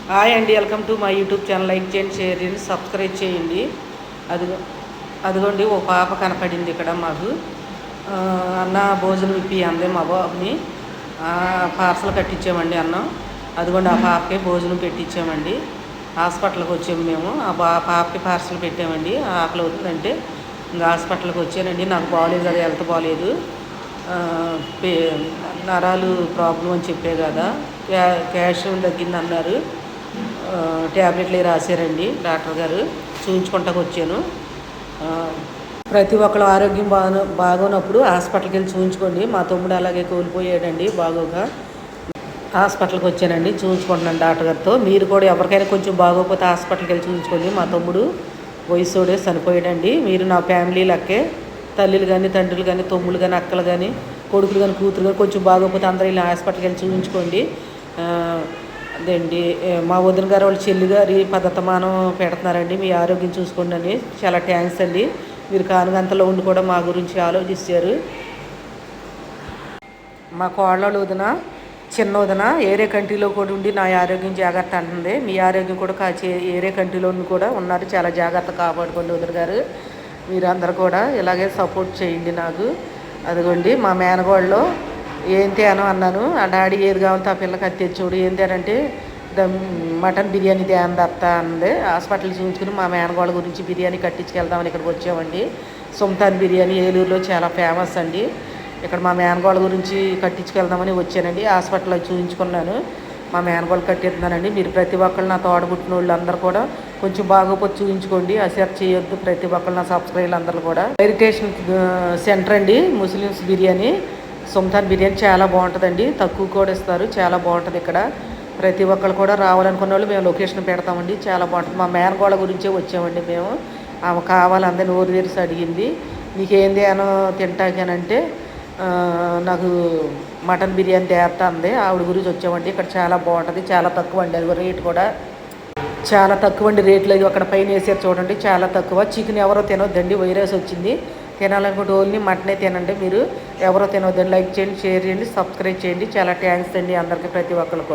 Hi అండి, welcome to my YouTube channel. Like చేయండి, share చేయండి, సబ్స్క్రైబ్ చేయండి. అదిగో అదిగోండి ఓ పాప కనపడింది ఇక్కడ మాకు. అన్న భోజనం ఇప్పి అందే మా బాబుని పార్సల్ కట్టించామండి అన్నం. అదిగోండి ఆ పాపకి భోజనం పెట్టించామండి. హాస్పిటల్కి వచ్చాము మేము. పాపకి పార్సల్ పెట్టామండి. ఆకలి అవుతుందంటే ఇంకా హాస్పిటల్కి వచ్చానండి. నాకు బాగోలేదు కదా, హెల్త్ బాగోలేదు, నరాలు ప్రాబ్లం అని చెప్పే కదా, క్యాల్షియం తగ్గింది అన్నారు. ట్యాబ్లెట్లు రాశారండి డాక్టర్ గారు. చూపించుకుంటాకు వచ్చాను. ప్రతి ఒక్కరు ఆరోగ్యం బాగోనప్పుడు హాస్పిటల్కి వెళ్ళి చూపించుకోండి. మా తమ్ముడు అలాగే కోల్పోయాడండి బాగోగా. హాస్పిటల్కి వచ్చానండి, చూపించుకుంటున్నాను డాక్టర్ గారితో. మీరు కూడా ఎవరికైనా కొంచెం బాగోకపోతే హాస్పిటల్కి వెళ్ళి చూపించుకోండి. మా తమ్ముడు వయసుడే చనిపోయాడండి. మీరు నా ఫ్యామిలీ లెక్కే. తల్లులు కానీ, తండ్రులు కానీ, తమ్ముళ్ళు కానీ, అక్కలు కానీ, కొడుకులు కానీ, కూతురు కానీ కొంచెం బాగోకపోతే అందరూ ఇలా హాస్పిటల్కి వెళ్ళి చూపించుకోండి. అదేండి మా వదిన గారు వాళ్ళ చెల్లి గారి పద్ధతమానం పెడుతున్నారండి. మీ ఆరోగ్యం చూసుకోండి అని. చాలా థ్యాంక్స్ అండి. మీరు కానుగంతలో ఉండి కూడా మా గురించి ఆలోచిస్తారు. మా కోళ్ళ వదిన, చిన్న వదిన ఏరే కంట్రీలో కూడా ఉండి నా ఆరోగ్యం జాగ్రత్త అంటుంది. మీ ఆరోగ్యం కూడా ఏరే కంట్రీలో కూడా ఉన్నారు. చాలా జాగ్రత్త కాపాడుకోండి వదిన గారు. మీరు అందరు కూడా ఇలాగే సపోర్ట్ చేయండి నాకు. అదిగోండి మా మేనగోళ్ళలో ఏం తేను అన్నాను. ఆ డాడీ ఏది కావాలంటే ఆ పిల్లకి అది తెచ్చోడు. ఏం తేనంటే మటన్ బిర్యానీ తేంది అత్త అంది. హాస్పిటల్ చూపించుకుని మా మేనగోళ్ళ గురించి బిర్యానీ కట్టించుకెళ్దామని ఇక్కడికి వచ్చామండి. సుల్తాన్ బిర్యానీ ఏలూరులో చాలా ఫేమస్ అండి. ఇక్కడ మా మేనగోళ్ళ గురించి కట్టించుకెళ్దామని వచ్చానండి. హాస్పిటల్లో చూపించుకున్నాను. మా మేనగోళ్ళు కట్టిస్తున్నానండి. మీరు ప్రతి ఒక్కళ్ళు నా తోడబుట్టిన వాళ్ళు అందరూ కూడా కొంచెం బాగోపోతే చూపించుకోండి. అసెప్ట్ చేయొద్దు. ప్రతి ఒక్కళ్ళు నా సబ్స్క్రైబర్లు అందరూ కూడా. మెడిటేషన్ సెంటర్ అండి, ముస్లిమ్స్ బిర్యానీ. సుల్తాన్ బిర్యానీ చాలా బాగుంటుందండి. తక్కువ కూడా ఇస్తారు. చాలా బాగుంటుంది ఇక్కడ. ప్రతి ఒక్కళ్ళు కూడా రావాలనుకున్న వాళ్ళు మేము లొకేషన్ పెడతామండి. చాలా బాగుంటుంది. మా మేనగోళ్ళ గురించే వచ్చామండి మేము. ఆమె కావాలి అందరిని నోరు తెరిచి అడిగింది. నీకేంది అనో తింటాకేనంటే నాకు మటన్ బిర్యానీ తేస్తా అంది. ఆవిడ గురించి వచ్చామండి. ఇక్కడ చాలా బాగుంటుంది. చాలా తక్కువ అండి. అది రేట్ కూడా చాలా తక్కువ అండి. రేట్లు అది అక్కడ పైన వేసారు చూడండి, చాలా తక్కువ. చికెన్ ఎవరో తినొద్దండి, వైరస్ వచ్చింది. తినాలనుకుంటే ఓన్లీ మటనే తినండి. మీరు ఎవరో తినొద్దండి. లైక్ చేయండి, షేర్ చేయండి, సబ్స్క్రైబ్ చేయండి. చాలా థ్యాంక్స్ అండి అందరికీ, ప్రతి ఒక్కరు కూడా.